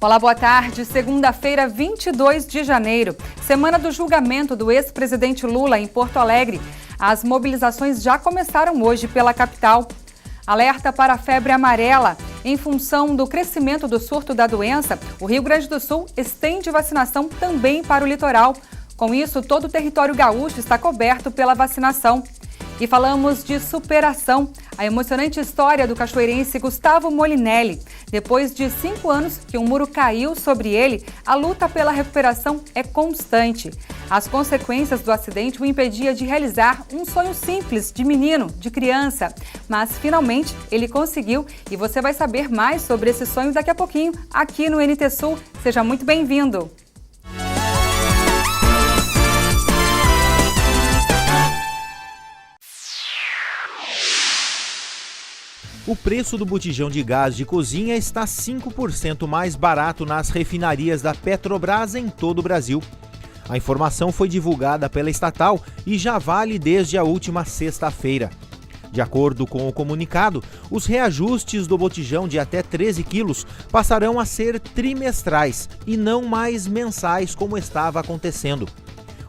Olá, boa tarde. Segunda-feira, 22 de janeiro, semana do julgamento do ex-presidente Lula em Porto Alegre. As mobilizações já começaram hoje pela capital. Alerta para a febre amarela. Em função do crescimento do surto da doença, o Rio Grande do Sul estende vacinação também para o litoral. Com isso, todo o território gaúcho está coberto pela vacinação. E falamos de superação, a emocionante história do cachoeirense Gustavo Molinelli. Depois de 5 anos que um muro caiu sobre ele, a luta pela recuperação é constante. As consequências do acidente o impedia de realizar um sonho simples de menino, de criança. Mas finalmente ele conseguiu e você vai saber mais sobre esse sonho daqui a pouquinho aqui no NT Sul. Seja muito bem-vindo! O preço do botijão de gás de cozinha está 5% mais barato nas refinarias da Petrobras em todo o Brasil. A informação foi divulgada pela estatal e já vale desde a última sexta-feira. De acordo com o comunicado, os reajustes do botijão de até 13 quilos passarão a ser trimestrais e não mais mensais como estava acontecendo.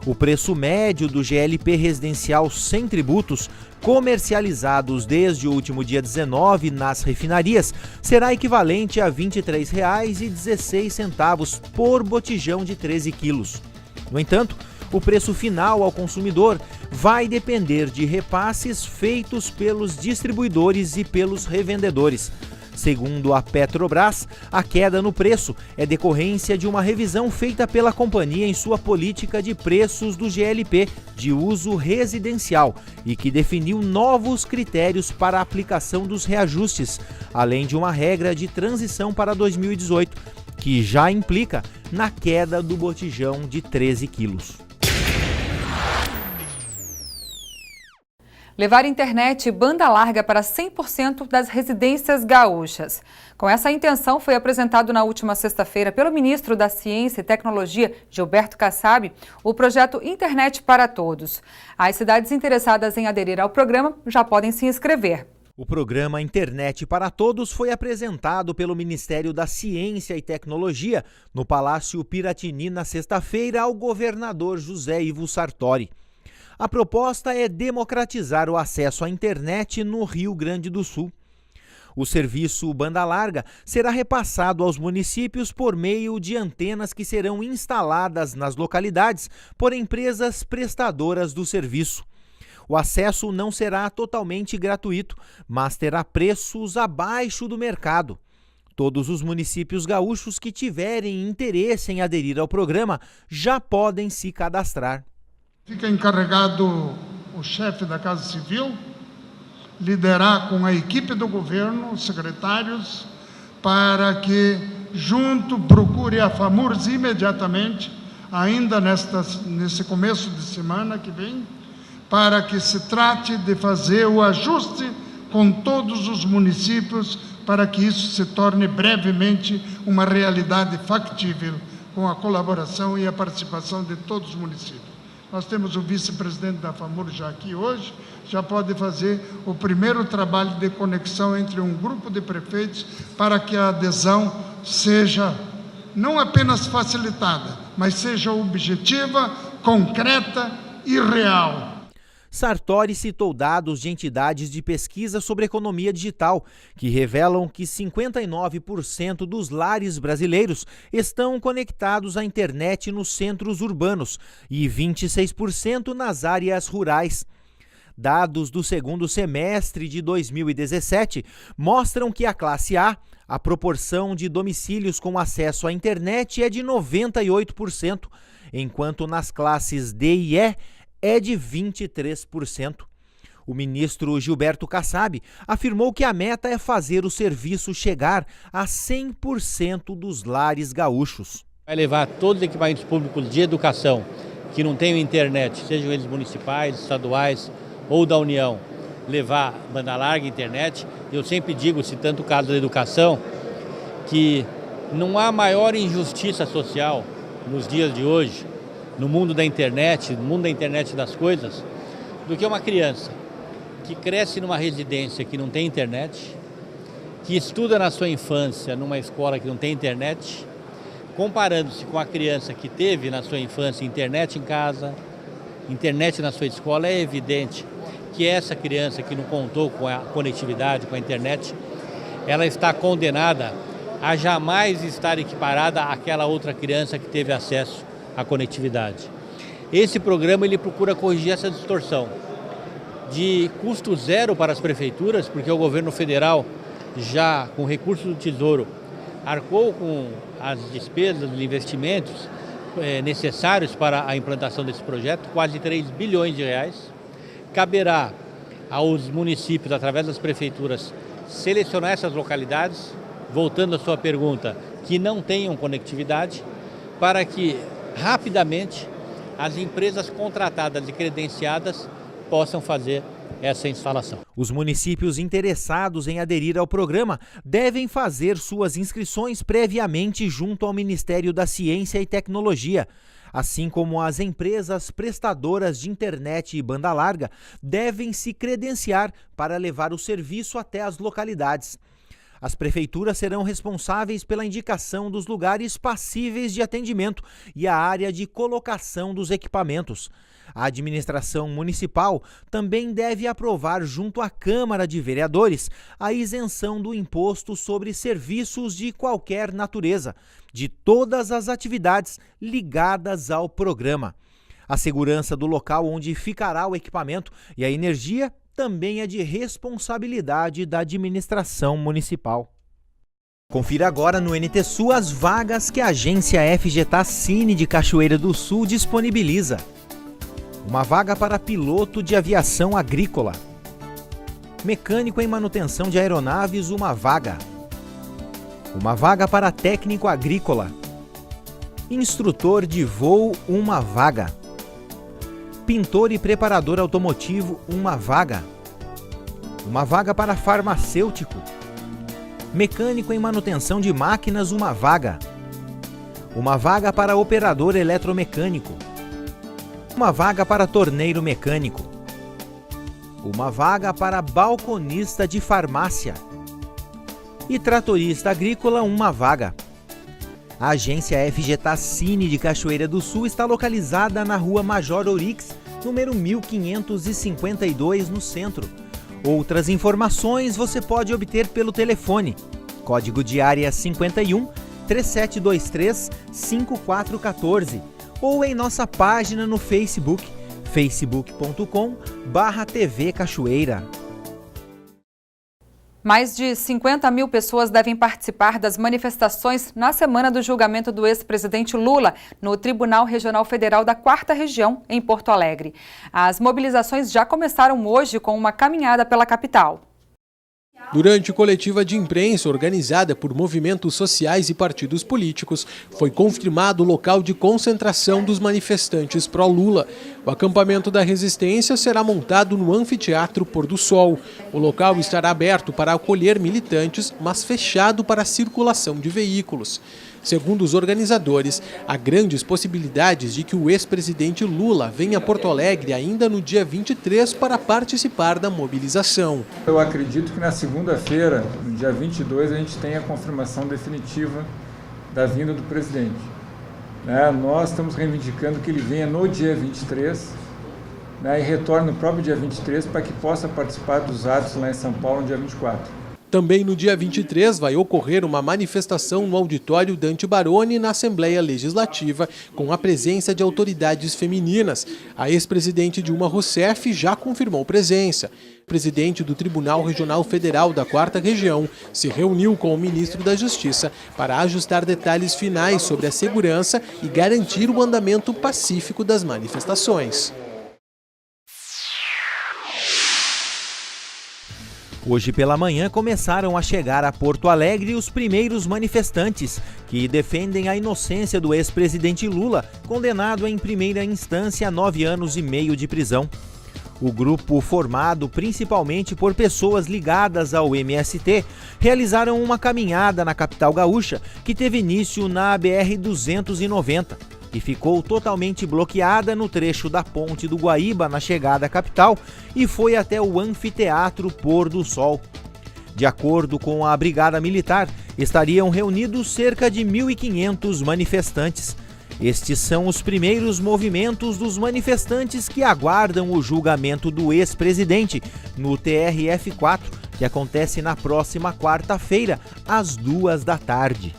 O preço médio do GLP residencial sem tributos, comercializados desde o último dia 19 nas refinarias, será equivalente a R$ 23,16 por botijão de 13 quilos. No entanto, o preço final ao consumidor vai depender de repasses feitos pelos distribuidores e pelos revendedores. Segundo a Petrobras, a queda no preço é decorrência de uma revisão feita pela companhia em sua política de preços do GLP de uso residencial e que definiu novos critérios para a aplicação dos reajustes, além de uma regra de transição para 2018, que já implica na queda do botijão de 13 quilos. Levar internet e banda larga para 100% das residências gaúchas. Com essa intenção, foi apresentado na última sexta-feira pelo ministro da Ciência e Tecnologia, Gilberto Kassab, o projeto Internet para Todos. As cidades interessadas em aderir ao programa já podem se inscrever. O programa Internet para Todos foi apresentado pelo Ministério da Ciência e Tecnologia no Palácio Piratini na sexta-feira ao governador José Ivo Sartori. A proposta é democratizar o acesso à internet no Rio Grande do Sul. O serviço banda larga será repassado aos municípios por meio de antenas que serão instaladas nas localidades por empresas prestadoras do serviço. O acesso não será totalmente gratuito, mas terá preços abaixo do mercado. Todos os municípios gaúchos que tiverem interesse em aderir ao programa já podem se cadastrar. Fica encarregado o chefe da Casa Civil liderar com a equipe do governo, os secretários, para que junto procure a FAMURS imediatamente, ainda nesse começo de semana que vem, para que se trate de fazer o ajuste com todos os municípios para que isso se torne brevemente uma realidade factível com a colaboração e a participação de todos os municípios. Nós temos o vice-presidente da FAMURS já aqui hoje, já pode fazer o primeiro trabalho de conexão entre um grupo de prefeitos para que a adesão seja não apenas facilitada, mas seja objetiva, concreta e real. Sartori citou dados de entidades de pesquisa sobre economia digital, que revelam que 59% dos lares brasileiros estão conectados à internet nos centros urbanos e 26% nas áreas rurais. Dados do segundo semestre de 2017 mostram que a classe A, a proporção de domicílios com acesso à internet é de 98%, enquanto nas classes D e E é de 23%. O ministro Gilberto Kassab afirmou que a meta é fazer o serviço chegar a 100% dos lares gaúchos. Vai levar todos os equipamentos públicos de educação que não tenham internet, sejam eles municipais, estaduais ou da União, levar banda larga internet. Eu sempre digo, citando o caso da educação, que não há maior injustiça social nos dias de hoje, no mundo da internet, no mundo da internet das coisas, do que uma criança que cresce numa residência que não tem internet, que estuda na sua infância numa escola que não tem internet comparando-se com a criança que teve na sua infância internet em casa, internet na sua escola, é evidente que essa criança que não contou com a conectividade, com a internet, ela está condenada a jamais estar equiparada àquela outra criança que teve acesso à conectividade. Esse programa ele procura corrigir essa distorção de custo zero para as prefeituras, porque o governo federal, já com recursos do Tesouro, arcou com as despesas, os investimentos necessários para a implantação desse projeto, quase 3 bilhões de reais. Caberá aos municípios, através das prefeituras, selecionar essas localidades, voltando à sua pergunta, que não tenham conectividade, para que rapidamente as empresas contratadas e credenciadas possam fazer essa instalação. Os municípios interessados em aderir ao programa devem fazer suas inscrições previamente junto ao Ministério da Ciência e Tecnologia, assim como as empresas prestadoras de internet e banda larga devem se credenciar para levar o serviço até as localidades. As prefeituras serão responsáveis pela indicação dos lugares passíveis de atendimento e a área de colocação dos equipamentos. A administração municipal também deve aprovar junto à Câmara de Vereadores a isenção do imposto sobre serviços de qualquer natureza, de todas as atividades ligadas ao programa. A segurança do local onde ficará o equipamento e a energia também é de responsabilidade da administração municipal. Confira agora no NT Sul as vagas que a agência FGTA Cine de Cachoeira do Sul disponibiliza. Uma vaga para piloto de aviação agrícola. Mecânico em manutenção de aeronaves, uma vaga. Uma vaga para técnico agrícola. Instrutor de voo, uma vaga. Pintor e preparador automotivo, uma vaga. Uma vaga para farmacêutico. Mecânico em manutenção de máquinas, uma vaga. Uma vaga para operador eletromecânico. Uma vaga para torneiro mecânico. Uma vaga para balconista de farmácia. E tratorista agrícola, uma vaga. A agência FGTA Cine de Cachoeira do Sul está localizada na rua Major Ourix, número 1552, no centro. Outras informações você pode obter pelo telefone. Código de área 51 3723 5414 ou em nossa página no Facebook, facebook.com/TV Cachoeira. Mais de 50 mil pessoas devem participar das manifestações na semana do julgamento do ex-presidente Lula no Tribunal Regional Federal da 4ª Região, em Porto Alegre. As mobilizações já começaram hoje com uma caminhada pela capital. Durante coletiva de imprensa organizada por movimentos sociais e partidos políticos, foi confirmado o local de concentração dos manifestantes pró-Lula. O acampamento da resistência será montado no Anfiteatro Pôr do Sol. O local estará aberto para acolher militantes, mas fechado para a circulação de veículos. Segundo os organizadores, há grandes possibilidades de que o ex-presidente Lula venha a Porto Alegre ainda no dia 23 para participar da mobilização. Eu acredito que na segunda-feira, no dia 22, a gente tem a confirmação definitiva da vinda do presidente. Nós estamos reivindicando que ele venha no dia 23 e retorne no próprio dia 23 para que possa participar dos atos lá em São Paulo no dia 24. Também no dia 23 vai ocorrer uma manifestação no auditório Dante Baroni na Assembleia Legislativa, com a presença de autoridades femininas. A ex-presidente Dilma Rousseff já confirmou presença. O presidente do Tribunal Regional Federal da 4ª Região se reuniu com o ministro da Justiça para ajustar detalhes finais sobre a segurança e garantir o andamento pacífico das manifestações. Hoje pela manhã começaram a chegar a Porto Alegre os primeiros manifestantes que defendem a inocência do ex-presidente Lula, condenado em primeira instância a 9 anos e meio de prisão. O grupo, formado principalmente por pessoas ligadas ao MST, realizaram uma caminhada na capital gaúcha que teve início na BR-290 e ficou totalmente bloqueada no trecho da Ponte do Guaíba na chegada à capital e foi até o Anfiteatro Pôr do Sol. De acordo com a Brigada Militar, estariam reunidos cerca de 1.500 manifestantes. Estes são os primeiros movimentos dos manifestantes que aguardam o julgamento do ex-presidente no TRF4, que acontece na próxima quarta-feira, às 14h.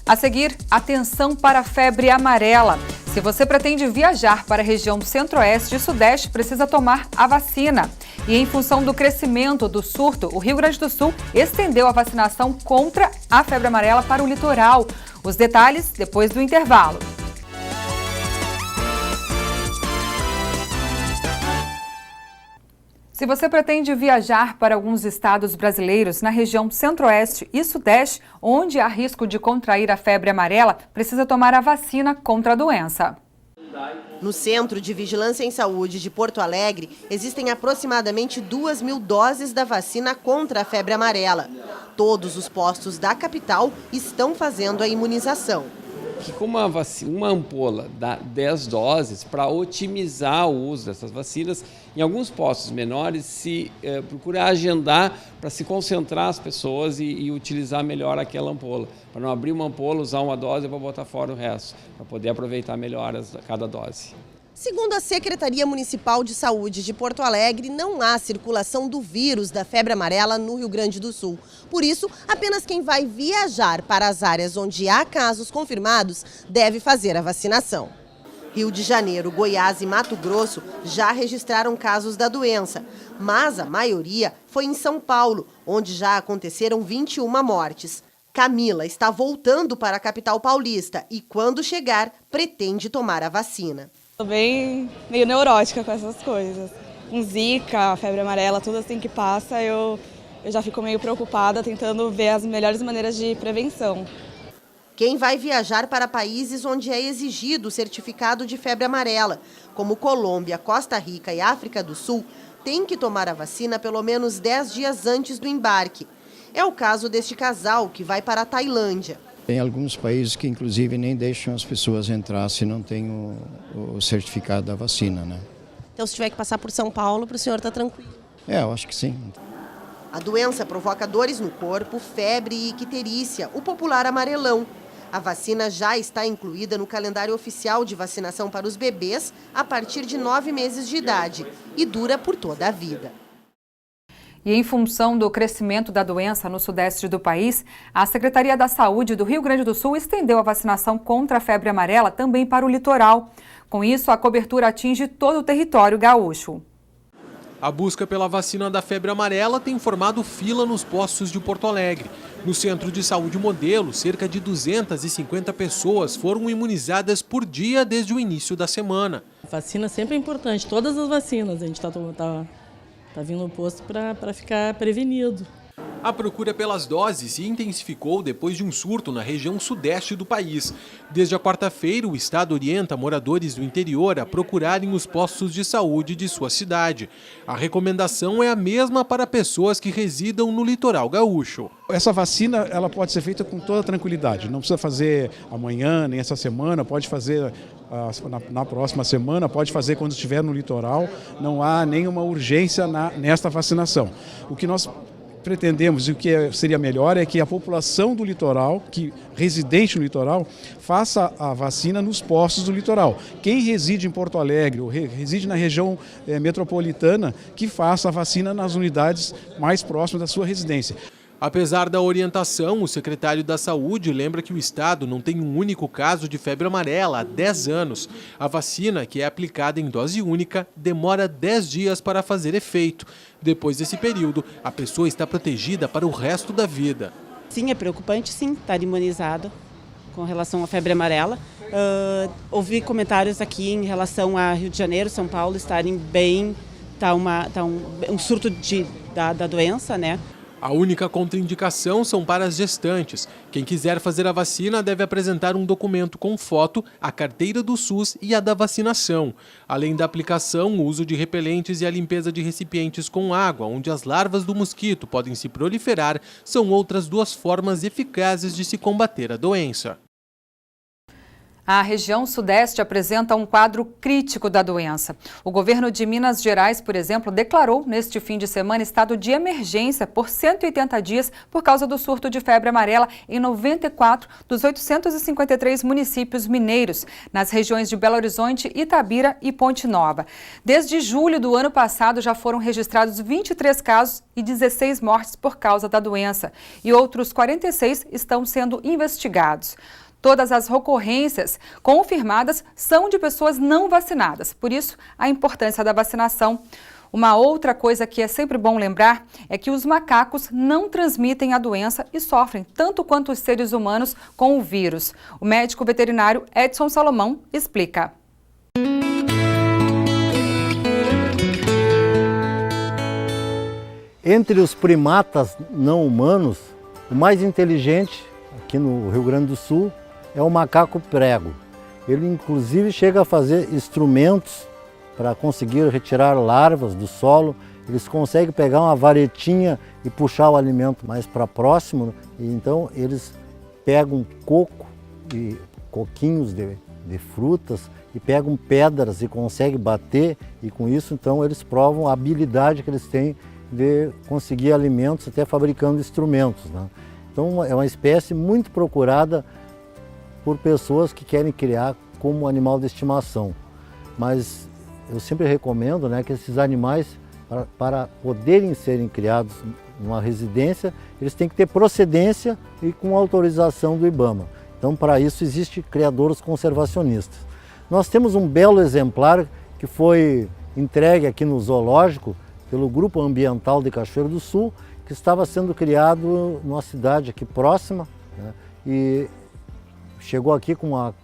A seguir, atenção para a febre amarela. Se você pretende viajar para a região centro-oeste e sudeste, precisa tomar a vacina. E em função do crescimento do surto, o Rio Grande do Sul estendeu a vacinação contra a febre amarela para o litoral. Os detalhes depois do intervalo. Se você pretende viajar para alguns estados brasileiros na região centro-oeste e sudeste, onde há risco de contrair a febre amarela, precisa tomar a vacina contra a doença. No Centro de Vigilância em Saúde de Porto Alegre, existem aproximadamente 2.000 doses da vacina contra a febre amarela. Todos os postos da capital estão fazendo a imunização. Que com uma ampola dá 10 doses, para otimizar o uso dessas vacinas, em alguns postos menores se procura agendar para se concentrar as pessoas e utilizar melhor aquela ampola. Para não abrir uma ampola, usar uma dose e vou botar fora o resto, para poder aproveitar melhor cada dose. Segundo a Secretaria Municipal de Saúde de Porto Alegre, não há circulação do vírus da febre amarela no Rio Grande do Sul. Por isso, apenas quem vai viajar para as áreas onde há casos confirmados deve fazer a vacinação. Rio de Janeiro, Goiás e Mato Grosso já registraram casos da doença, mas a maioria foi em São Paulo, onde já aconteceram 21 mortes. Camila está voltando para a capital paulista e, quando chegar, pretende tomar a vacina. Estou meio neurótica com essas coisas. Com zika, febre amarela, tudo assim que passa, eu já fico meio preocupada tentando ver as melhores maneiras de prevenção. Quem vai viajar para países onde é exigido o certificado de febre amarela, como Colômbia, Costa Rica e África do Sul, tem que tomar a vacina pelo menos 10 dias antes do embarque. É o caso deste casal que vai para a Tailândia. Tem alguns países que, inclusive, nem deixam as pessoas entrar se não tem o certificado da vacina, né? Então, se tiver que passar por São Paulo, para o senhor está tranquilo? Eu acho que sim. A doença provoca dores no corpo, febre e icterícia, o popular amarelão. A vacina já está incluída no calendário oficial de vacinação para os bebês a partir de 9 meses de idade e dura por toda a vida. E em função do crescimento da doença no sudeste do país, a Secretaria da Saúde do Rio Grande do Sul estendeu a vacinação contra a febre amarela também para o litoral. Com isso, a cobertura atinge todo o território gaúcho. A busca pela vacina da febre amarela tem formado fila nos postos de Porto Alegre. No Centro de Saúde Modelo, cerca de 250 pessoas foram imunizadas por dia desde o início da semana. A vacina sempre é importante, todas as vacinas a gente está vindo no posto para ficar prevenido. A procura pelas doses se intensificou depois de um surto na região sudeste do país. Desde a quarta-feira, o estado orienta moradores do interior a procurarem os postos de saúde de sua cidade. A recomendação é a mesma para pessoas que residam no litoral gaúcho. Essa vacina ela pode ser feita com toda tranquilidade. Não precisa fazer amanhã, nem essa semana, pode fazer na próxima semana, pode fazer quando estiver no litoral. Não há nenhuma urgência nesta vacinação. O que nós pretendemos e o que seria melhor é que a população do litoral, residente no litoral, faça a vacina nos postos do litoral. Quem reside em Porto Alegre ou reside na região metropolitana, que faça a vacina nas unidades mais próximas da sua residência. Apesar da orientação, o secretário da Saúde lembra que o estado não tem um único caso de febre amarela há 10 anos. A vacina, que é aplicada em dose única, demora 10 dias para fazer efeito. Depois desse período, a pessoa está protegida para o resto da vida. Sim, é preocupante, sim, estar imunizado com relação à febre amarela. Ouvi comentários aqui em relação a Rio de Janeiro, São Paulo estarem bem, um surto da doença, né? A única contraindicação são para as gestantes. Quem quiser fazer a vacina deve apresentar um documento com foto, a carteira do SUS e a da vacinação. Além da aplicação, o uso de repelentes e a limpeza de recipientes com água, onde as larvas do mosquito podem se proliferar, são outras duas formas eficazes de se combater a doença. A região sudeste apresenta um quadro crítico da doença. O governo de Minas Gerais, por exemplo, declarou neste fim de semana estado de emergência por 180 dias por causa do surto de febre amarela em 94 dos 853 municípios mineiros, nas regiões de Belo Horizonte, Itabira e Ponte Nova. Desde julho do ano passado já foram registrados 23 casos e 16 mortes por causa da doença, e outros 46 estão sendo investigados. Todas as ocorrências confirmadas são de pessoas não vacinadas, por isso a importância da vacinação. Uma outra coisa que é sempre bom lembrar é que os macacos não transmitem a doença e sofrem tanto quanto os seres humanos com o vírus. O médico veterinário Edson Salomão explica. Entre os primatas não humanos, o mais inteligente aqui no Rio Grande do Sul é o macaco prego. Ele inclusive chega a fazer instrumentos para conseguir retirar larvas do solo. Eles conseguem pegar uma varetinha e puxar o alimento mais para próximo. E então eles pegam coco e coquinhos de frutas e pegam pedras e conseguem bater. E com isso então eles provam a habilidade que eles têm de conseguir alimentos até fabricando instrumentos, né? Então é uma espécie muito procurada por pessoas que querem criar como animal de estimação. Mas eu sempre recomendo, né, que esses animais, para poderem serem criados numa residência, eles têm que ter procedência e com autorização do IBAMA. Então, para isso, existem criadouros conservacionistas. Nós temos um belo exemplar que foi entregue aqui no zoológico pelo Grupo Ambiental de Cachoeiro do Sul, que estava sendo criado numa cidade aqui próxima, né, e chegou aqui com uma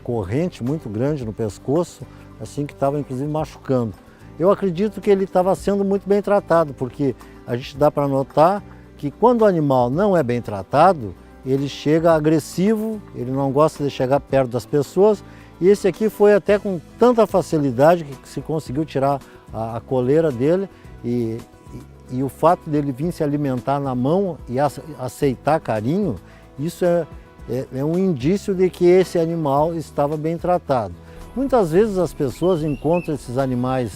corrente muito grande no pescoço, assim que estava inclusive machucando. Eu acredito que ele estava sendo muito bem tratado, porque a gente dá para notar que quando o animal não é bem tratado, ele chega agressivo, ele não gosta de chegar perto das pessoas, e esse aqui foi até com tanta facilidade que se conseguiu tirar a coleira dele, e o fato dele vir se alimentar na mão e aceitar carinho, isso é um indício de que esse animal estava bem tratado. Muitas vezes as pessoas encontram esses animais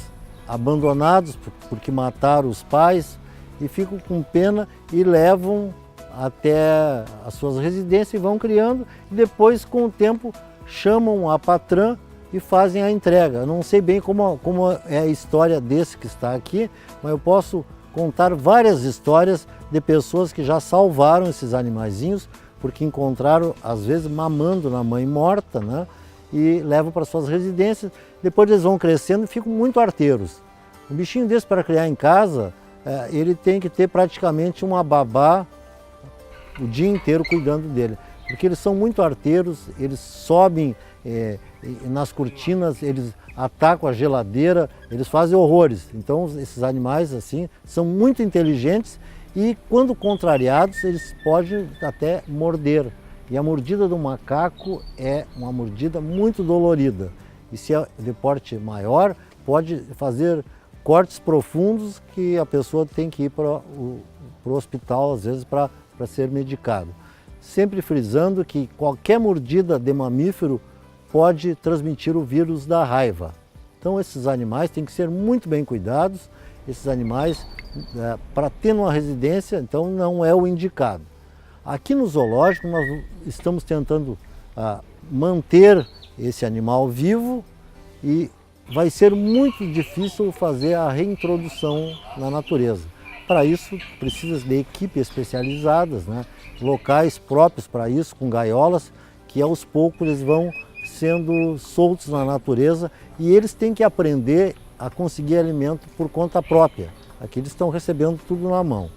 abandonados porque mataram os pais e ficam com pena e levam até as suas residências e vão criando, e depois com o tempo chamam a patrã e fazem a entrega. Eu não sei bem como é a história desse que está aqui, mas eu posso contar várias histórias de pessoas que já salvaram esses animaizinhos porque encontraram, às vezes, mamando na mãe morta, né? E levam para suas residências. Depois eles vão crescendo e ficam muito arteiros. Um bichinho desse para criar em casa, ele tem que ter praticamente uma babá o dia inteiro cuidando dele, porque eles são muito arteiros, eles sobem nas cortinas, eles atacam a geladeira, eles fazem horrores. Então esses animais assim são muito inteligentes e quando contrariados eles podem até morder. E a mordida do macaco é uma mordida muito dolorida. E se é de porte maior, pode fazer cortes profundos que a pessoa tem que ir para o hospital, às vezes, para ser medicado. Sempre frisando que qualquer mordida de mamífero pode transmitir o vírus da raiva. Então esses animais têm que ser muito bem cuidados. Esses animais, para ter uma residência, então não é o indicado. Aqui no zoológico nós estamos tentando manter esse animal vivo e vai ser muito difícil fazer a reintrodução na natureza. Para isso precisa de equipes especializadas, né? Locais próprios para isso, com gaiolas, que aos poucos eles vão sendo soltos na natureza e eles têm que aprender a conseguir alimento por conta própria. Aqui eles estão recebendo tudo na mão.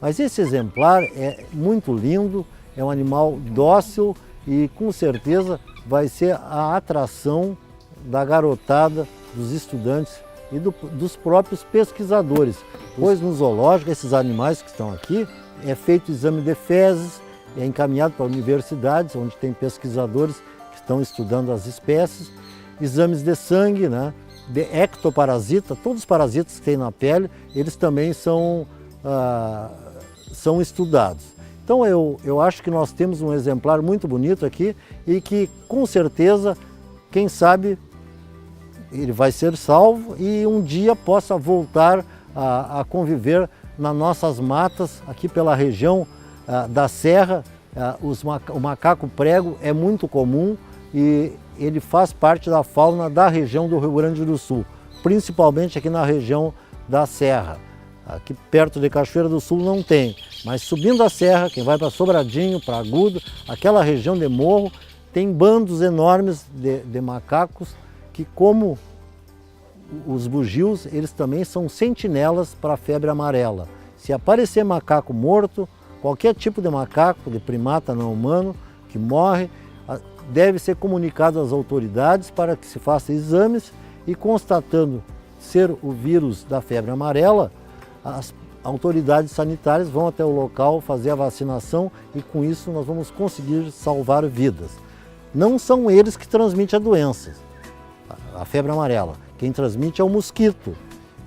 Mas esse exemplar é muito lindo, é um animal dócil e com certeza vai ser a atração da garotada, dos estudantes e dos próprios pesquisadores. Pois no zoológico, esses animais que estão aqui, é feito exame de fezes, é encaminhado para universidades, onde tem pesquisadores que estão estudando as espécies, exames de sangue, né, de ectoparasita, todos os parasitas que tem na pele, eles também são estudados. Então eu acho que nós temos um exemplar muito bonito aqui e que com certeza, quem sabe, ele vai ser salvo e um dia possa voltar a conviver nas nossas matas aqui pela região da Serra. O macaco prego é muito comum e ele faz parte da fauna da região do Rio Grande do Sul, principalmente aqui na região da Serra. Aqui perto de Cachoeira do Sul não tem, mas subindo a serra, quem vai para Sobradinho, para Agudo, aquela região de morro, tem bandos enormes de macacos que, como os bugios, eles também são sentinelas para a febre amarela. Se aparecer macaco morto, qualquer tipo de macaco, de primata não humano, que morre, deve ser comunicado às autoridades para que se faça exames e, constatando ser o vírus da febre amarela, as autoridades sanitárias vão até o local fazer a vacinação e com isso nós vamos conseguir salvar vidas. Não são eles que transmitem a doença, a febre amarela. Quem transmite é o mosquito.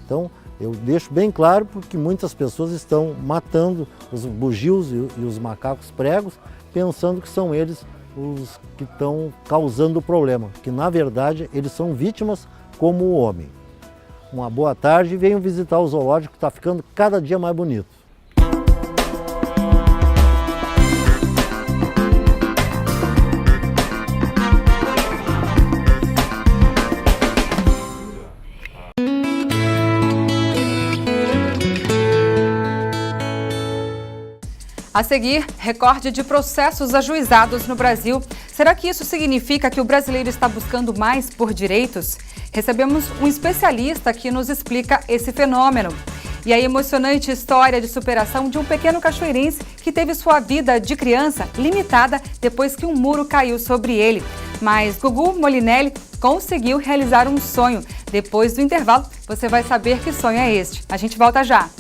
Então eu deixo bem claro porque muitas pessoas estão matando os bugios e os macacos pregos pensando que são eles os que estão causando o problema, que na verdade eles são vítimas como o homem. Uma boa tarde e venham visitar o zoológico que está ficando cada dia mais bonito. A seguir, recorde de processos ajuizados no Brasil. Será que isso significa que o brasileiro está buscando mais por direitos? Recebemos um especialista que nos explica esse fenômeno. E a emocionante história de superação de um pequeno cachoeirense que teve sua vida de criança limitada depois que um muro caiu sobre ele. Mas Gugu Molinelli conseguiu realizar um sonho. Depois do intervalo, você vai saber que sonho é este. A gente volta já.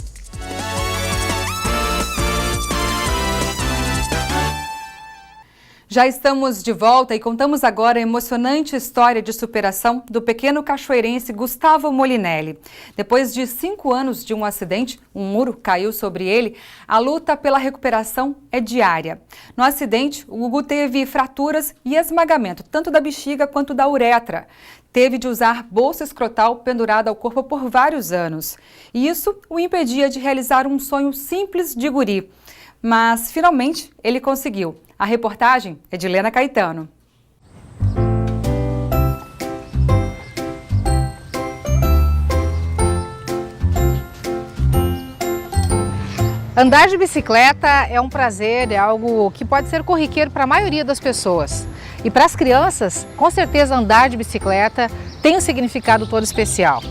Já estamos de volta e contamos agora a emocionante história de superação do pequeno cachoeirense Gustavo Molinelli. Depois de 5 anos de um acidente, um muro caiu sobre ele, a luta pela recuperação é diária. No acidente, o Gugu teve fraturas e esmagamento, tanto da bexiga quanto da uretra. Teve de usar bolsa escrotal pendurada ao corpo por vários anos. E isso o impedia de realizar um sonho simples de guri. Mas, finalmente, ele conseguiu. A reportagem é de Lena Caetano. Andar de bicicleta é um prazer, é algo que pode ser corriqueiro para a maioria das pessoas. E para as crianças, com certeza andar de bicicleta tem um significado todo especial.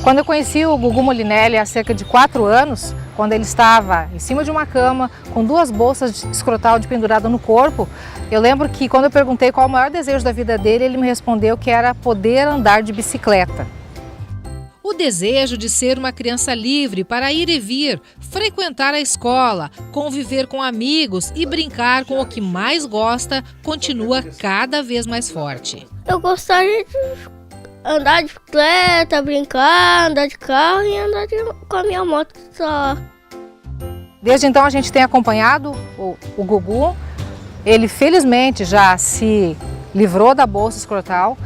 Quando eu conheci o Gugu Molinelli há cerca de 4 anos, quando ele estava em cima de uma cama, com 2 bolsas escrotal pendurada no corpo, eu lembro que quando eu perguntei qual o maior desejo da vida dele, ele me respondeu que era poder andar de bicicleta. O desejo de ser uma criança livre para ir e vir, frequentar a escola, conviver com amigos e brincar com o que mais gosta continua cada vez mais forte. Eu gostaria de andar de bicicleta, brincar, andar de carro e andar com a minha moto só. Desde então a gente tem acompanhado o Gugu. Ele felizmente já se livrou da bolsa escrotal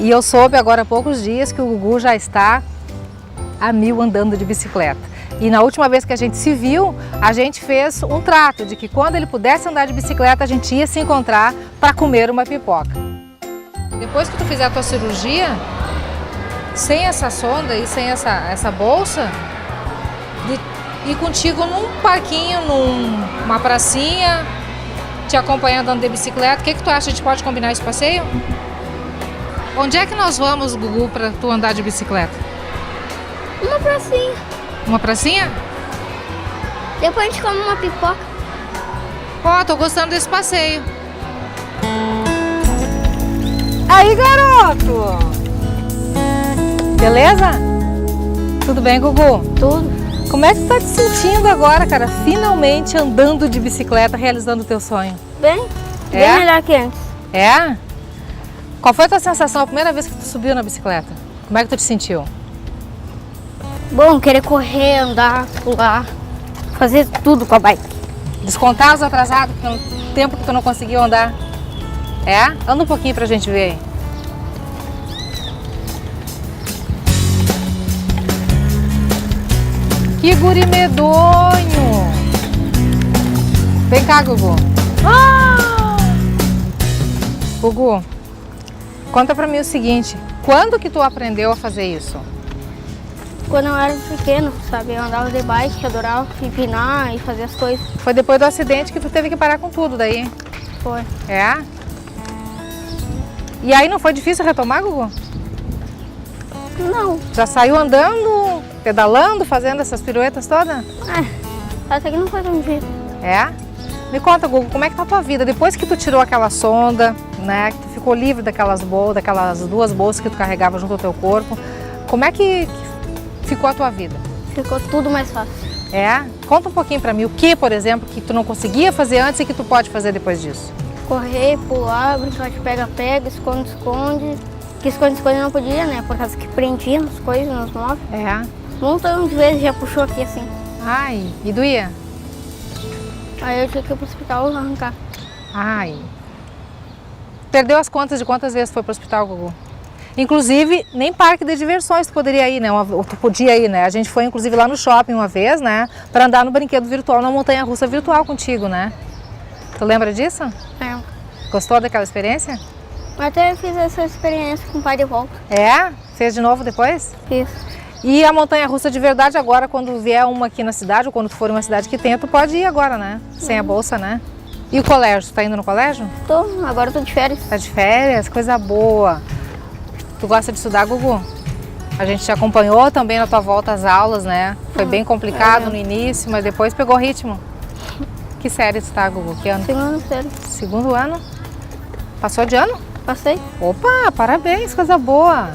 e eu soube agora há poucos dias que o Gugu já está a 1000 andando de bicicleta. E na última vez que a gente se viu, a gente fez um trato de que quando ele pudesse andar de bicicleta a gente ia se encontrar para comer uma pipoca. Depois que tu fizer a tua cirurgia, sem essa sonda e sem essa bolsa, ir contigo num parquinho, numa pracinha, te acompanhando andando de bicicleta, o que tu acha? A gente pode combinar esse passeio? Onde é que nós vamos, Gugu, para tu andar de bicicleta? Uma pracinha. Uma pracinha? Depois a gente come uma pipoca. Ó, tô gostando desse passeio. Aí, garoto! Beleza? Tudo bem, Gugu? Tudo. Como é que tu tá te sentindo agora, cara? Finalmente andando de bicicleta, realizando o teu sonho. Bem melhor que antes. É? Qual foi a tua sensação a primeira vez que tu subiu na bicicleta? Como é que tu te sentiu? Bom, querer correr, andar, pular, fazer tudo com a bike. Descontar os atrasados pelo tempo que tu não conseguiu andar. É? Anda um pouquinho pra gente ver aí. Que guri medonho! Vem cá, Gugu. Gugu, conta pra mim o seguinte, quando que tu aprendeu a fazer isso? Quando eu era pequeno, sabe? Eu andava de bike, adorava empinar e fazer as coisas. Foi depois do acidente que tu teve que parar com tudo daí? Foi. É? E aí não foi difícil retomar, Gugu? Não. Já saiu andando, pedalando, fazendo essas piruetas todas? Até que não foi tão difícil. É? Me conta, Gugu, como é que tá a tua vida? Depois que tu tirou aquela sonda, né, que tu ficou livre daquelas duas bolsas que tu carregava junto ao teu corpo, como é que ficou a tua vida? Ficou tudo mais fácil. É? Conta um pouquinho pra mim, o que, por exemplo, que tu não conseguia fazer antes e que tu pode fazer depois disso? Correr, pular, brincar de pega-pega, esconde-esconde. Que esconde-esconde não podia, né? Por causa que prendia nas coisas, nos móveis. É? Um montão de vezes já puxou aqui assim. Ai, e doía? Aí eu tinha que ir pro hospital arrancar. Ai. Perdeu as contas de quantas vezes foi pro hospital, Gugu? Inclusive, nem parque de diversões tu poderia ir, né? Tu podia ir, né? A gente foi, inclusive, lá no shopping uma vez, né? Para andar no brinquedo virtual, na montanha-russa virtual contigo, né? Tu lembra disso? É. Gostou daquela experiência? Até eu fiz essa experiência com o pai de volta. É? Fez de novo depois? Isso. E a montanha-russa de verdade agora, quando vier uma aqui na cidade, ou quando tu for em uma cidade que tenha, tu pode ir agora, né? Sem a bolsa, né? E o colégio? Tu tá indo no colégio? Tô, agora eu tô de férias. Tá de férias? Coisa boa. Tu gosta de estudar, Gugu? A gente te acompanhou também na tua volta às aulas, né? Foi bem complicado no início, mas depois pegou ritmo. Que série tu tá, Gugu? Que ano? Segundo série. Segundo ano? Passou de ano? Passei. Opa, parabéns, coisa boa.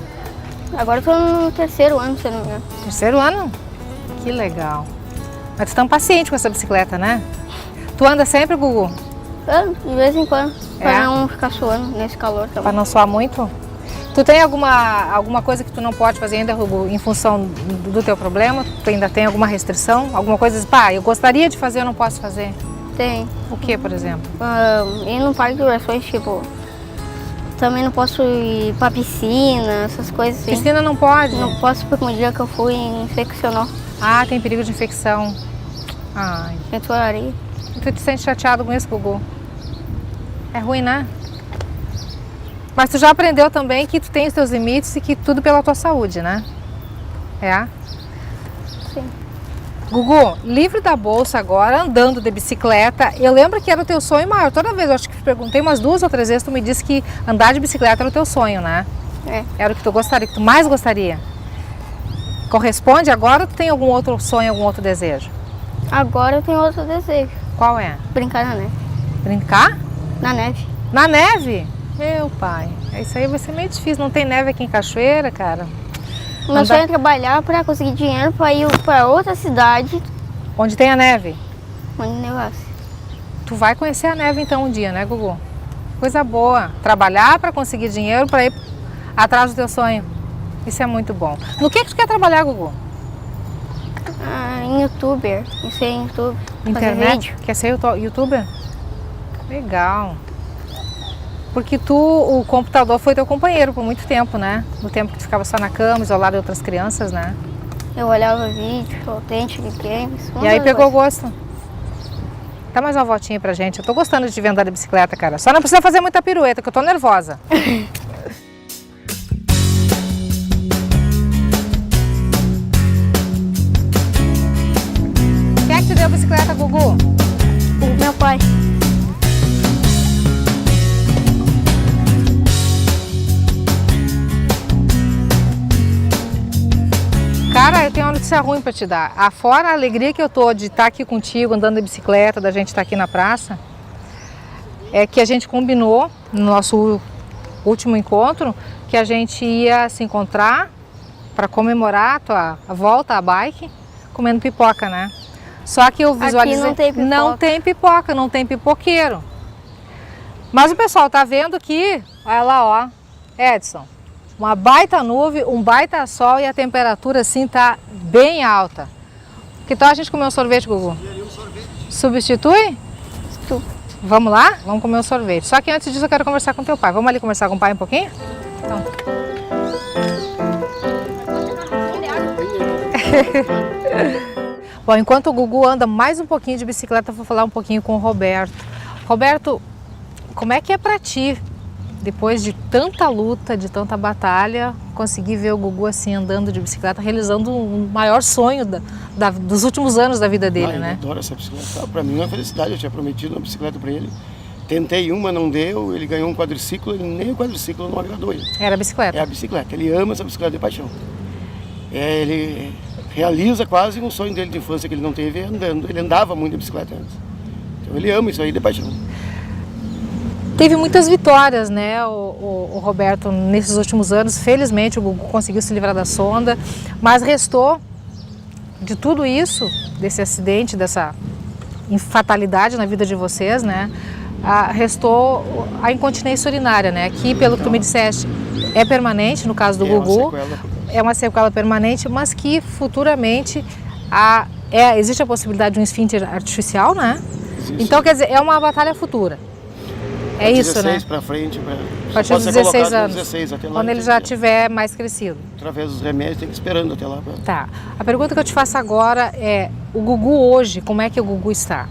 Agora eu tô no terceiro ano, se não me engano. Terceiro ano? Que legal. Mas tu tá paciente com essa bicicleta, né? Tu anda sempre, Gugu? Ando, de vez em quando. É? Pra não ficar suando nesse calor também. Pra não suar muito? Tu tem alguma coisa que tu não pode fazer ainda, Gugu, em função do teu problema? Tu ainda tem alguma restrição? Alguma coisa, pá, eu gostaria de fazer, eu não posso fazer? Tem. O que, por exemplo? Ir no parque de diversões, tipo... Também não posso ir pra piscina, essas coisas assim. Piscina não pode? Não posso porque um dia que eu fui infeccionou. Ah, tem perigo de infecção. Ai. Entrou areia. Tu te sente chateado com isso, Gugu? É ruim, né? Mas tu já aprendeu também que tu tem os teus limites e que tudo pela tua saúde, né? É? Sim. Gugu, livre da bolsa agora, andando de bicicleta, eu lembro que era o teu sonho maior. Toda vez, eu acho que te perguntei umas 2 ou 3 vezes, tu me disse que andar de bicicleta era o teu sonho, né? É. Era o que tu gostaria, que tu mais gostaria. Corresponde agora ou tu tem algum outro sonho, algum outro desejo? Agora eu tenho outro desejo. Qual é? Brincar na neve. Brincar? Na neve. Na neve? Meu pai, isso aí vai ser meio difícil, não tem neve aqui em Cachoeira, cara. Meu sonho é trabalhar para conseguir dinheiro para ir para outra cidade. Onde tem a neve? Onde nevasse. Tu vai conhecer a neve então um dia, né, Gugu? Coisa boa. Trabalhar para conseguir dinheiro para ir atrás do teu sonho. Isso é muito bom. No que tu quer trabalhar, Gugu? Em youtuber. Em ser youtuber. Internet? Quer ser youtuber? Legal. Porque o computador foi teu companheiro por muito tempo, né? No tempo que tu ficava só na cama, isolado de outras crianças, né? Eu olhava vídeo, Authentic Games. E aí pegou gosto. Dá mais uma voltinha pra gente. Eu tô gostando de te ver andar de bicicleta, cara. Só não precisa fazer muita pirueta, que eu tô nervosa. Quem é que te deu a bicicleta, Gugu? O meu pai. Cara, eu tenho uma notícia ruim para te dar. Afora a alegria que eu tô de estar aqui contigo, andando de bicicleta, da gente estar aqui na praça, é que a gente combinou no nosso último encontro que a gente ia se encontrar para comemorar a volta à bike comendo pipoca, né? Só que eu visualizei... Aqui não tem pipoca. Não tem pipoca, não tem pipoqueiro. Mas o pessoal tá vendo que, olha lá, ó, Edson, uma baita nuvem, um baita sol e a temperatura assim tá bem alta. Que tal a gente comer um sorvete, Gugu? Substitui? Vamos lá? Vamos comer um sorvete. Só que antes disso eu quero conversar com teu pai. Vamos ali conversar com o pai um pouquinho? Então. Bom, enquanto o Gugu anda mais um pouquinho de bicicleta, eu vou falar um pouquinho com o Roberto. Roberto, como é que é pra ti, depois de tanta luta, de tanta batalha, conseguir ver o Gugu assim andando de bicicleta, realizando o maior sonho dos últimos anos da vida dele, né? Eu adoro essa bicicleta. Para mim é uma felicidade, eu tinha prometido uma bicicleta para ele. Tentei uma, não deu, ele ganhou um quadriciclo, nem o quadriciclo não agradou ele. Era a bicicleta? É a bicicleta, ele ama essa bicicleta de paixão. Ele realiza quase um sonho dele de infância que ele não teve andando. Ele andava muito de bicicleta antes. Então ele ama isso aí de paixão. Teve muitas vitórias, né, o Roberto, nesses últimos anos. Felizmente o Gugu conseguiu se livrar da sonda, mas restou de tudo isso, desse acidente, dessa fatalidade na vida de vocês, né, restou a incontinência urinária, né, que pelo que tu me disseste é permanente, no caso do Gugu, é uma sequela permanente, mas que futuramente existe a possibilidade de um esfíncter artificial, né? Existe. Então, quer dizer, é uma batalha futura. É isso, né? 16 para frente, a partir dos 16 anos, 16, até lá, quando ele já tiver mais crescido. Através dos remédios, tem que ir esperando até lá. Tá. A pergunta que eu te faço agora é, o Gugu hoje, como é que o Gugu está?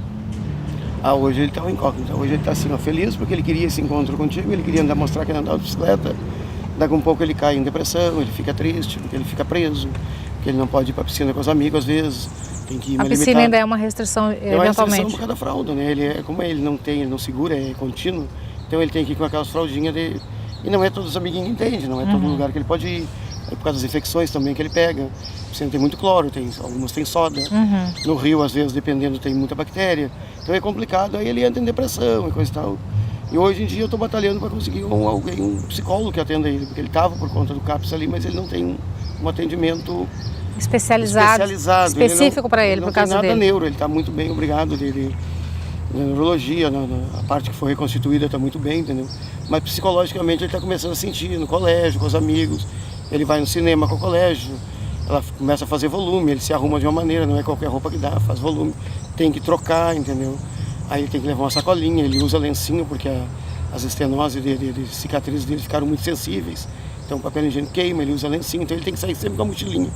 Hoje ele está uma incógnita. Hoje ele está assim, ó, feliz porque ele queria esse encontro contigo, ele queria mostrar que ele andava de bicicleta. Daqui a um pouco ele cai em depressão, ele fica triste, porque ele fica preso, porque ele não pode ir para a piscina com os amigos às vezes. Tem que ir a piscina ainda é uma restrição, eventualmente. É uma restrição por causa da fralda, né? Como ele não segura, é contínuo, então ele tem que ir com aquelas fraldinhas e não é todos os amiguinhos que entendem, não é todo lugar que ele pode ir. É por causa das infecções também que ele pega. A piscina tem muito cloro, algumas tem soda. No rio, às vezes, dependendo, tem muita bactéria. Então é complicado, aí ele entra em depressão e coisa e tal. E hoje em dia eu estou batalhando para conseguir um psicólogo que atenda ele, porque ele estava por conta do CAPS ali, mas ele não tem um atendimento especializado específico para ele, por causa dele. Não tem nada neuro, ele está muito bem, obrigado. Na neurologia, a parte que foi reconstituída está muito bem, entendeu? Mas psicologicamente ele está começando a sentir no colégio, com os amigos, ele vai no cinema com o colégio, ela começa a fazer volume, ele se arruma de uma maneira, não é qualquer roupa que dá, faz volume, tem que trocar, entendeu? Aí ele tem que levar uma sacolinha, ele usa lencinho porque as estenoses de cicatrizes dele ficaram muito sensíveis. Então o papel higiênico queima, ele usa lencinho, então ele tem que sair sempre com a mochilinha.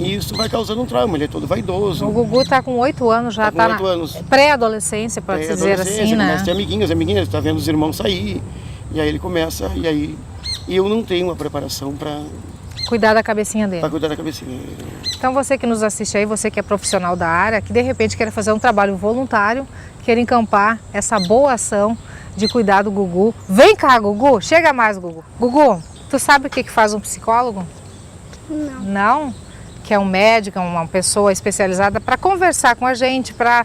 E isso vai causando um trauma, ele é todo vaidoso. O Gugu está com 8 anos, já está na pré-adolescência, pode dizer assim, né? Mas tem amiguinhas, ele está vendo os irmãos sair, e aí ele começa, e eu não tenho uma preparação para cuidar da cabecinha dele. Para cuidar da cabecinha. Então você que nos assiste aí, você que é profissional da área, que de repente quer fazer um trabalho voluntário, quer encampar essa boa ação de cuidar do Gugu. Vem cá, Gugu, chega mais, Gugu. Gugu, tu sabe o que faz um psicólogo? Não. Não? Que é um médico, uma pessoa especializada para conversar com a gente, para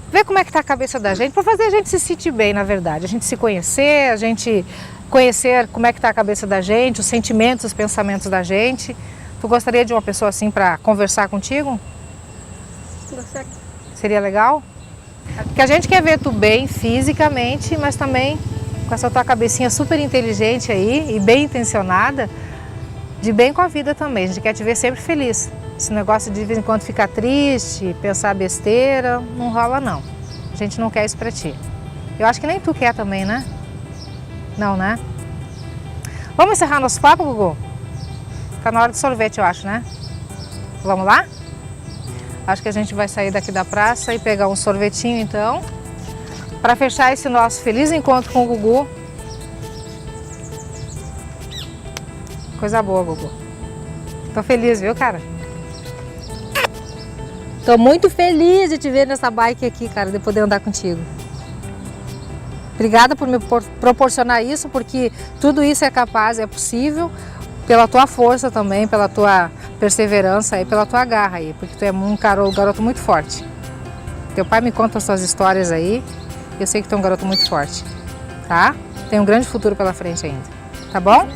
ver como é que está a cabeça da gente, para fazer a gente se sentir bem, na verdade. A gente se conhecer, a gente conhecer como é que está a cabeça da gente, os sentimentos, os pensamentos da gente. Tu gostaria de uma pessoa assim para conversar contigo? Gostaria. Seria legal? Porque a gente quer ver tu bem fisicamente, mas também com essa tua cabecinha super inteligente aí e bem intencionada, de bem com a vida também. A gente quer te ver sempre feliz. Esse negócio de vez em quando ficar triste, pensar besteira, não rola não. A gente não quer isso pra ti. Eu acho que nem tu quer também, né? Não, né? Vamos encerrar nosso papo, Gugu? Tá na hora do sorvete, eu acho, né? Vamos lá? Acho que a gente vai sair daqui da praça e pegar um sorvetinho, então, para fechar esse nosso feliz encontro com o Gugu. Coisa boa, Gugu. Tô feliz, viu, cara? Tô muito feliz de te ver nessa bike aqui, cara, de poder andar contigo. Obrigada por me proporcionar isso, porque tudo isso é capaz, é possível, pela tua força também, pela tua perseverança e pela tua garra aí, porque tu é um garoto muito forte. Teu pai me conta as suas histórias aí, eu sei que tu é um garoto muito forte, tá? Tem um grande futuro pela frente ainda, tá bom?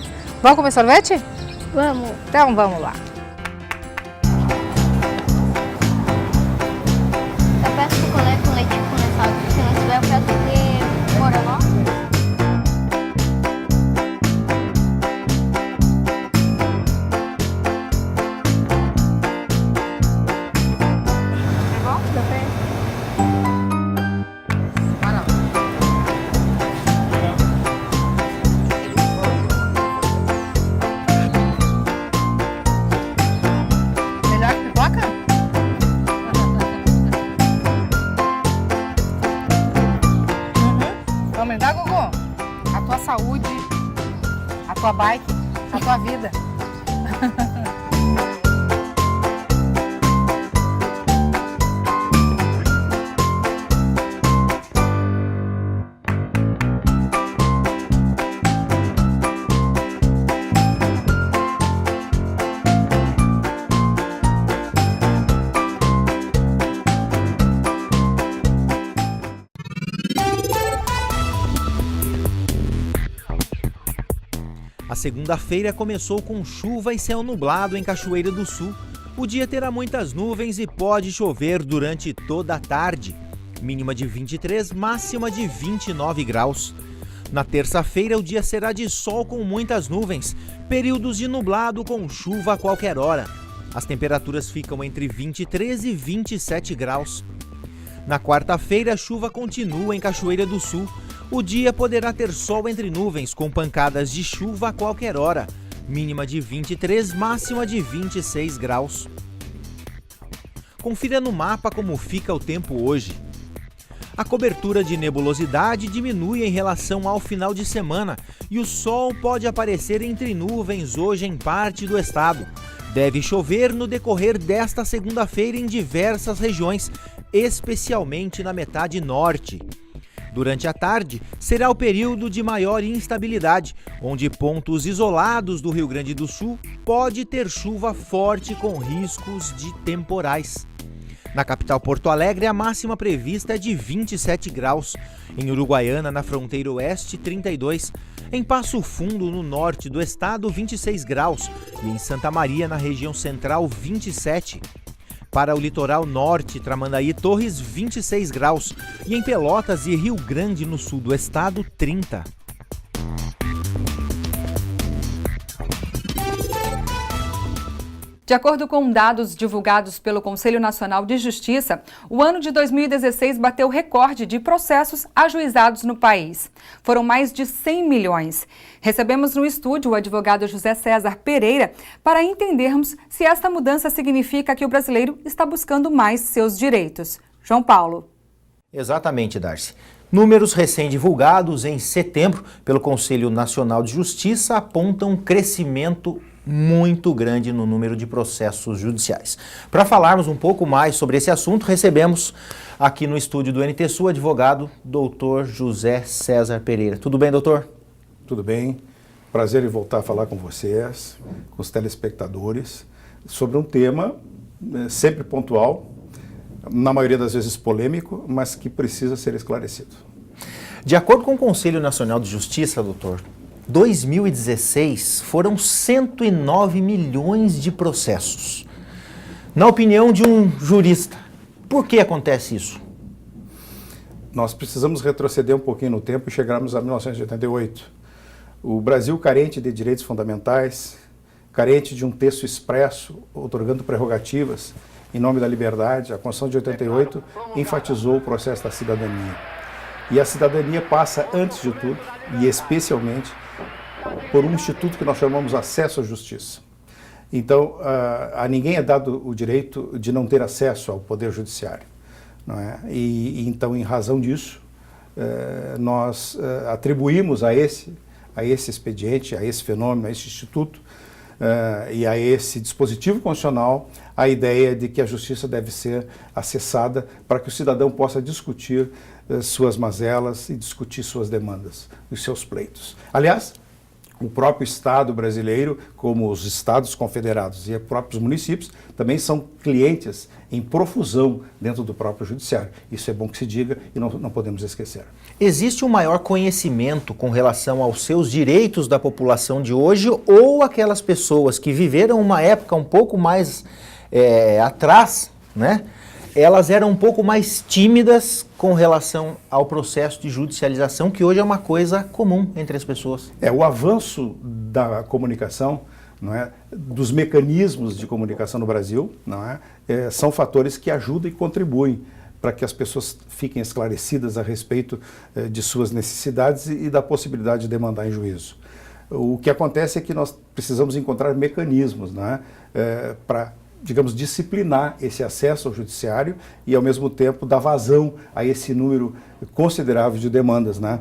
Vamos comer sorvete? Vamos. Então vamos lá. Eu peço picolé com leite condensado, se não tiver eu peço de morango. saúde, a tua bike, a tua vida. A segunda-feira começou com chuva e céu nublado em Cachoeira do Sul. O dia terá muitas nuvens e pode chover durante toda a tarde. Mínima de 23, máxima de 29 graus. Na terça-feira o dia será de sol com muitas nuvens, períodos de nublado com chuva a qualquer hora. As temperaturas ficam entre 23 e 27 graus. Na quarta-feira a chuva continua em Cachoeira do Sul. O dia poderá ter sol entre nuvens, com pancadas de chuva a qualquer hora. Mínima de 23, máxima de 26 graus. Confira no mapa como fica o tempo hoje. A cobertura de nebulosidade diminui em relação ao final de semana e o sol pode aparecer entre nuvens hoje em parte do estado. Deve chover no decorrer desta segunda-feira em diversas regiões, especialmente na metade norte. Durante a tarde, será o período de maior instabilidade, onde pontos isolados do Rio Grande do Sul pode ter chuva forte com riscos de temporais. Na capital Porto Alegre, a máxima prevista é de 27 graus. Em Uruguaiana, na fronteira oeste, 32. Em Passo Fundo, no norte do estado, 26 graus. E em Santa Maria, na região central, 27. Para o litoral norte, Tramandaí, Torres, 26 graus. E em Pelotas e Rio Grande, no sul do estado, 30. De acordo com dados divulgados pelo Conselho Nacional de Justiça, o ano de 2016 bateu recorde de processos ajuizados no país. Foram mais de 100 milhões. Recebemos no estúdio o advogado José César Pereira para entendermos se esta mudança significa que o brasileiro está buscando mais seus direitos. João Paulo. Exatamente, Darcy. Números recém-divulgados em setembro pelo Conselho Nacional de Justiça apontam um crescimento muito grande no número de processos judiciais. Para falarmos um pouco mais sobre esse assunto, recebemos aqui no estúdio do NT Sul o advogado Dr. José César Pereira. Tudo bem, doutor? Tudo bem. Prazer em voltar a falar com vocês, com os telespectadores, sobre um tema sempre pontual, na maioria das vezes polêmico, mas que precisa ser esclarecido. De acordo com o Conselho Nacional de Justiça, doutor, 2016 foram 109 milhões de processos. Na opinião de um jurista, por que acontece isso? Nós precisamos retroceder um pouquinho no tempo e chegarmos a 1988. O Brasil carente de direitos fundamentais, carente de um texto expresso, otorgando prerrogativas em nome da liberdade, a Constituição de 88 enfatizou o processo da cidadania. E a cidadania passa, antes de tudo, e especialmente, por um instituto que nós chamamos acesso à justiça. Então, a ninguém é dado o direito de não ter acesso ao poder judiciário, não é? E então, em razão disso, nós atribuímos a esse expediente, a esse fenômeno, a esse instituto e a esse dispositivo constitucional a ideia de que a justiça deve ser acessada para que o cidadão possa discutir suas mazelas e discutir suas demandas, os seus pleitos. Aliás, o próprio Estado brasileiro, como os Estados confederados e os próprios municípios, também são clientes em profusão dentro do próprio judiciário. Isso é bom que se diga e não podemos esquecer. Existe um maior conhecimento com relação aos seus direitos da população de hoje ou aquelas pessoas que viveram uma época um pouco mais atrás, né? Elas eram um pouco mais tímidas com relação ao processo de judicialização, que hoje é uma coisa comum entre as pessoas. O avanço da comunicação, não é, dos mecanismos de comunicação no Brasil, não é, são fatores que ajudam e contribuem para que as pessoas fiquem esclarecidas a respeito de suas necessidades e da possibilidade de demandar em juízo. O que acontece é que nós precisamos encontrar mecanismos, não é, para digamos, disciplinar esse acesso ao judiciário e, ao mesmo tempo, dar vazão a esse número considerável de demandas, né?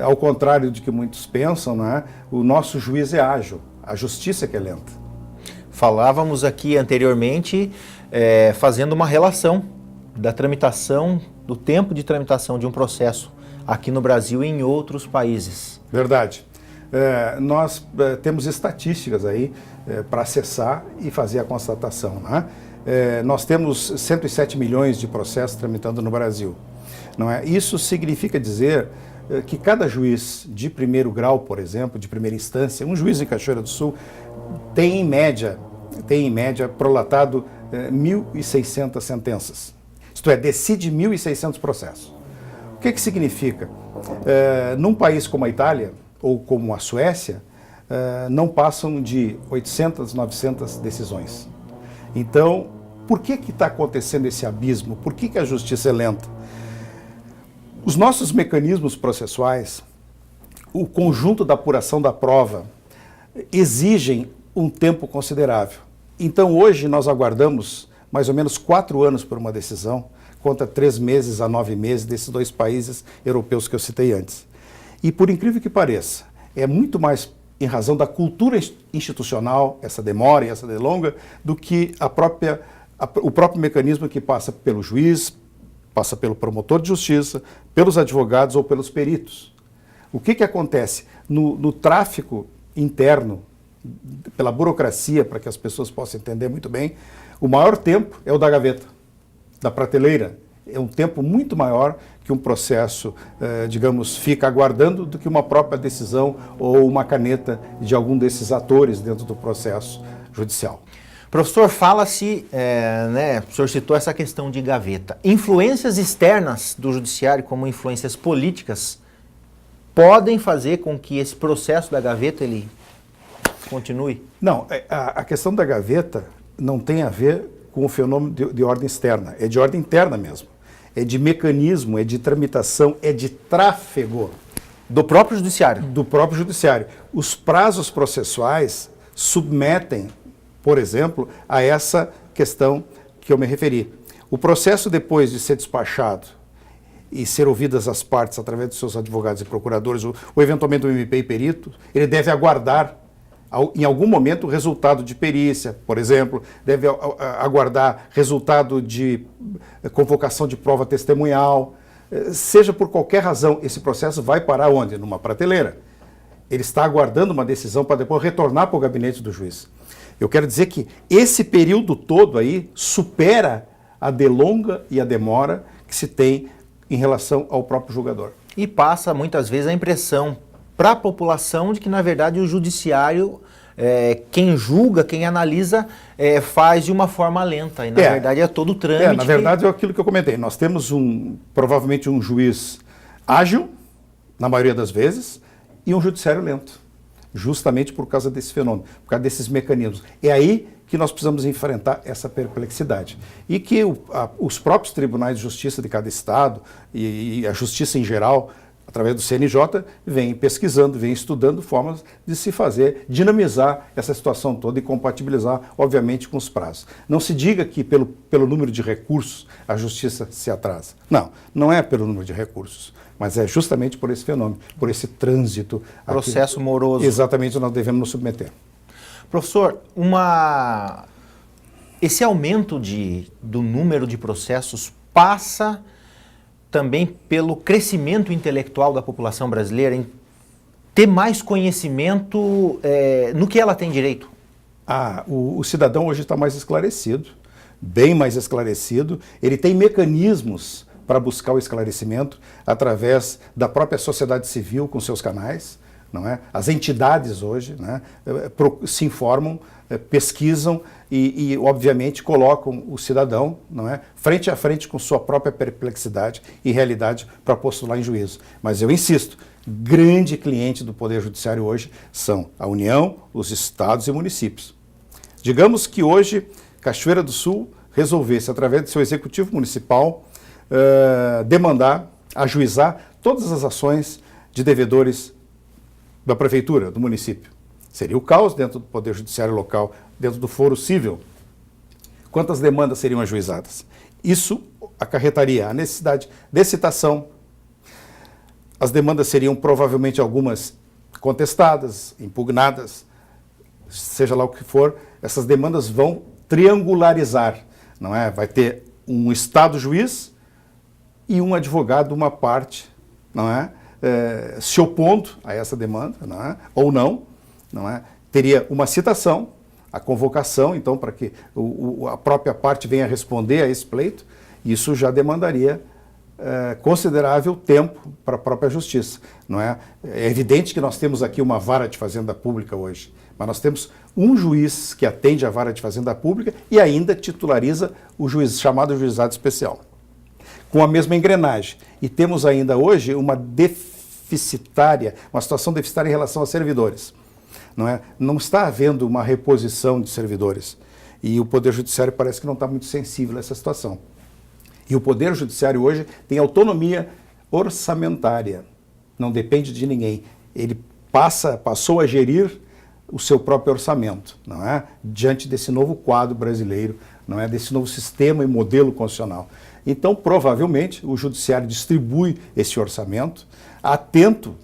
Ao contrário de que muitos pensam, né? O nosso juiz é ágil, a justiça é que é lenta. Falávamos aqui anteriormente, fazendo uma relação da tramitação, do tempo de tramitação de um processo aqui no Brasil e em outros países. Verdade. Nós temos estatísticas aí para acessar e fazer a constatação, né? Nós temos 107 milhões de processos tramitando no Brasil, não é? Isso significa dizer que cada juiz de primeiro grau, por exemplo, de primeira instância, um juiz em Cachoeira do Sul tem em média prolatado 1.600 sentenças. Isto é, decide 1.600 processos. O que significa? Num país como a Itália ou como a Suécia, não passam de 800, 900 decisões. Então, por que está acontecendo esse abismo? Por que a justiça é lenta? Os nossos mecanismos processuais, o conjunto da apuração da prova, exigem um tempo considerável. Então, hoje, nós aguardamos mais ou menos 4 anos por uma decisão, contra 3 meses a 9 meses desses 2 países europeus que eu citei antes. E, por incrível que pareça, é muito mais em razão da cultura institucional, essa demora e essa delonga, do que o próprio mecanismo que passa pelo juiz, passa pelo promotor de justiça, pelos advogados ou pelos peritos. O que acontece? No tráfico interno, pela burocracia, para que as pessoas possam entender muito bem, o maior tempo é o da gaveta, da prateleira. É um tempo muito maior que um processo, digamos, fica aguardando do que uma própria decisão ou uma caneta de algum desses atores dentro do processo judicial. Professor, fala-se, o senhor citou essa questão de gaveta. Influências externas do judiciário, como influências políticas, podem fazer com que esse processo da gaveta ele continue? Não, a questão da gaveta não tem a ver com o fenômeno de ordem externa, é de ordem interna mesmo. É de mecanismo, é de tramitação, é de tráfego. Do próprio judiciário? Do próprio judiciário. Os prazos processuais submetem, por exemplo, a essa questão que eu me referi. O processo, depois de ser despachado e ser ouvidas as partes através dos seus advogados e procuradores, ou eventualmente o MP e perito, ele deve aguardar em algum momento o resultado de perícia, por exemplo, deve aguardar resultado de convocação de prova testemunhal. Seja por qualquer razão, esse processo vai parar onde? Numa prateleira. Ele está aguardando uma decisão para depois retornar para o gabinete do juiz. Eu quero dizer que esse período todo aí supera a delonga e a demora que se tem em relação ao próprio julgador. E passa muitas vezes a impressão para a população de que, na verdade, o judiciário, quem julga, quem analisa, faz de uma forma lenta. E, na verdade, é todo o trâmite. Na verdade, é aquilo que eu comentei. Nós temos provavelmente um juiz ágil, na maioria das vezes, e um judiciário lento. Justamente por causa desse fenômeno, por causa desses mecanismos. É aí que nós precisamos enfrentar essa perplexidade. E que os próprios tribunais de justiça de cada estado e a justiça em geral, através do CNJ, vem pesquisando, vem estudando formas de se fazer, dinamizar essa situação toda e compatibilizar, obviamente, com os prazos. Não se diga que pelo número de recursos a justiça se atrasa. Não, não é pelo número de recursos, mas é justamente por esse fenômeno, por esse trânsito. Processo moroso. Exatamente, nós devemos nos submeter. Professor, esse aumento do número de processos passa também pelo crescimento intelectual da população brasileira, em ter mais conhecimento no que ela tem direito? O cidadão hoje está mais esclarecido, bem mais esclarecido. Ele tem mecanismos para buscar o esclarecimento através da própria sociedade civil com seus canais, não é? As entidades hoje, né, se informam, pesquisam e, obviamente, colocam o cidadão, não é, frente a frente com sua própria perplexidade e realidade para postular em juízo. Mas eu insisto, grande cliente do Poder Judiciário hoje são a União, os estados e municípios. Digamos que hoje Cachoeira do Sul resolvesse, através do seu executivo municipal, demandar, ajuizar todas as ações de devedores da prefeitura, do município. Seria o caos dentro do Poder Judiciário local, dentro do foro cível. quantas demandas seriam ajuizadas. Isso acarretaria a necessidade de citação. As demandas seriam provavelmente algumas contestadas, impugnadas, seja lá o que for. Essas demandas vão triangularizar, não é? Vai ter um Estado juiz e um advogado, uma parte, não é? Se opondo a essa demanda, não é? Ou não, não é? Teria uma citação, a convocação, então, para que a própria parte venha responder a esse pleito. Isso já demandaria considerável tempo para a própria justiça, não é? É evidente que nós temos aqui uma vara de fazenda pública hoje, mas nós temos um juiz que atende à vara de fazenda pública e ainda titulariza o juiz, chamado juizado especial, com a mesma engrenagem. E temos ainda hoje uma situação deficitária em relação a servidores, não é? Não está havendo uma reposição de servidores e o Poder Judiciário parece que não está muito sensível a essa situação. E o Poder Judiciário hoje tem autonomia orçamentária, não depende de ninguém. Ele passou a gerir o seu próprio orçamento, não é? Diante desse novo quadro brasileiro, não é? Desse novo sistema e modelo constitucional. Então, provavelmente, o Judiciário distribui esse orçamento, atento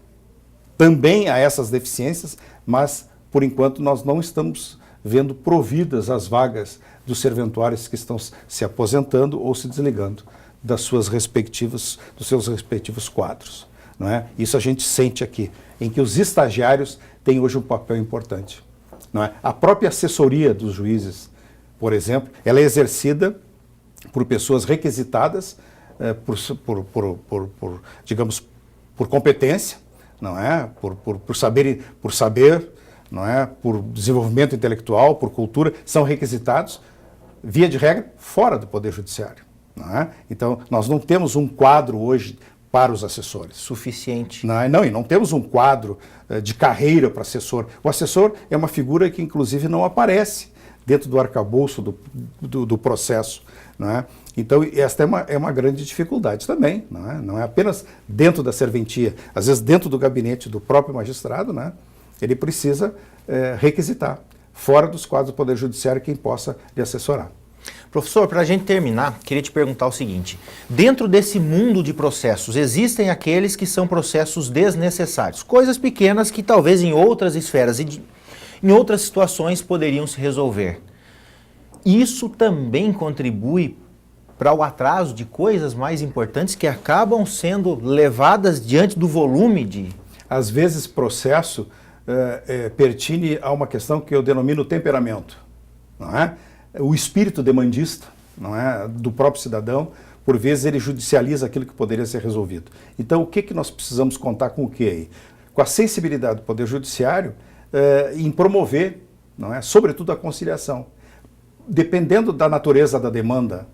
também a essas deficiências, mas, por enquanto, nós não estamos vendo providas as vagas dos serventuários que estão se aposentando ou se desligando dos seus respectivos quadros, não é? Isso a gente sente aqui, em que os estagiários têm hoje um papel importante, não é? A própria assessoria dos juízes, por exemplo, ela é exercida por pessoas requisitadas digamos, por competência, não é? Por saber, não é? Por desenvolvimento intelectual, por cultura, são requisitados, via de regra, fora do Poder Judiciário, não é? Então, nós não temos um quadro hoje para os assessores. Suficiente. Não, e não temos um quadro de carreira para assessor. O assessor é uma figura que, inclusive, não aparece dentro do arcabouço do processo, não é? Então, esta é uma grande dificuldade também, não é? Não é apenas dentro da serventia, às vezes dentro do gabinete do próprio magistrado, né? Ele precisa requisitar, fora dos quadros do Poder Judiciário, quem possa lhe assessorar. Professor, para a gente terminar, queria te perguntar o seguinte: dentro desse mundo de processos, existem aqueles que são processos desnecessários, coisas pequenas que talvez em outras esferas e em outras situações poderiam se resolver. Isso também contribui para o atraso de coisas mais importantes que acabam sendo levadas diante do volume de... Às vezes, processo pertine a uma questão que eu denomino temperamento, não é? O espírito demandista, não é? Do próprio cidadão, por vezes ele judicializa aquilo que poderia ser resolvido. Então, o que nós precisamos contar com o que aí? Com a sensibilidade do Poder Judiciário em promover, não é? Sobretudo a conciliação. Dependendo da natureza da demanda,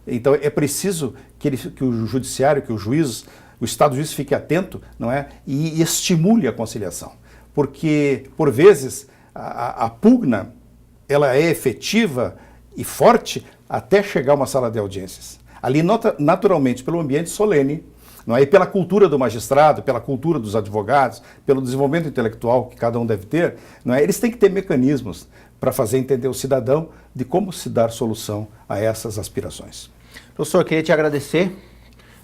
então é preciso que o Judiciário, que o juiz, o Estado juiz fique atento, não é? E estimule a conciliação. Porque, por vezes, a pugna ela é efetiva e forte até chegar a uma sala de audiências. Ali, naturalmente, pelo ambiente solene, não é? E pela cultura do magistrado, pela cultura dos advogados, pelo desenvolvimento intelectual que cada um deve ter, não é? Eles têm que ter mecanismos para fazer entender o cidadão de como se dar solução a essas aspirações. Professor, queria te agradecer,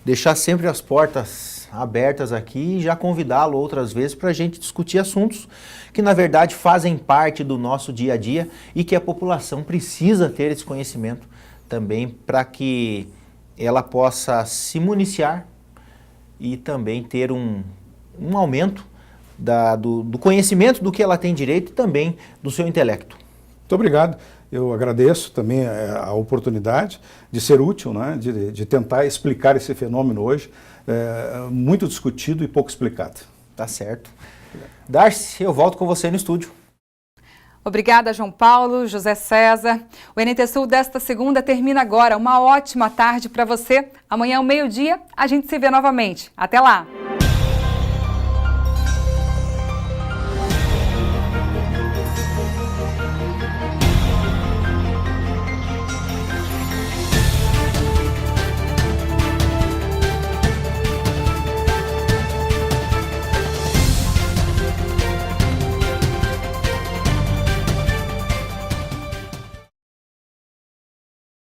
deixar sempre as portas abertas aqui e já convidá-lo outras vezes para a gente discutir assuntos que, na verdade, fazem parte do nosso dia a dia e que a população precisa ter esse conhecimento também para que ela possa se municiar e também ter um aumento do conhecimento do que ela tem direito e também do seu intelecto. Muito obrigado. Eu agradeço também a oportunidade de ser útil, né? de tentar explicar esse fenômeno hoje, muito discutido e pouco explicado. Tá certo. Darcy, eu volto com você no estúdio. Obrigada, João Paulo, José César. O NT Sul desta segunda termina agora. Uma ótima tarde para você. Amanhã, ao meio-dia, a gente se vê novamente. Até lá!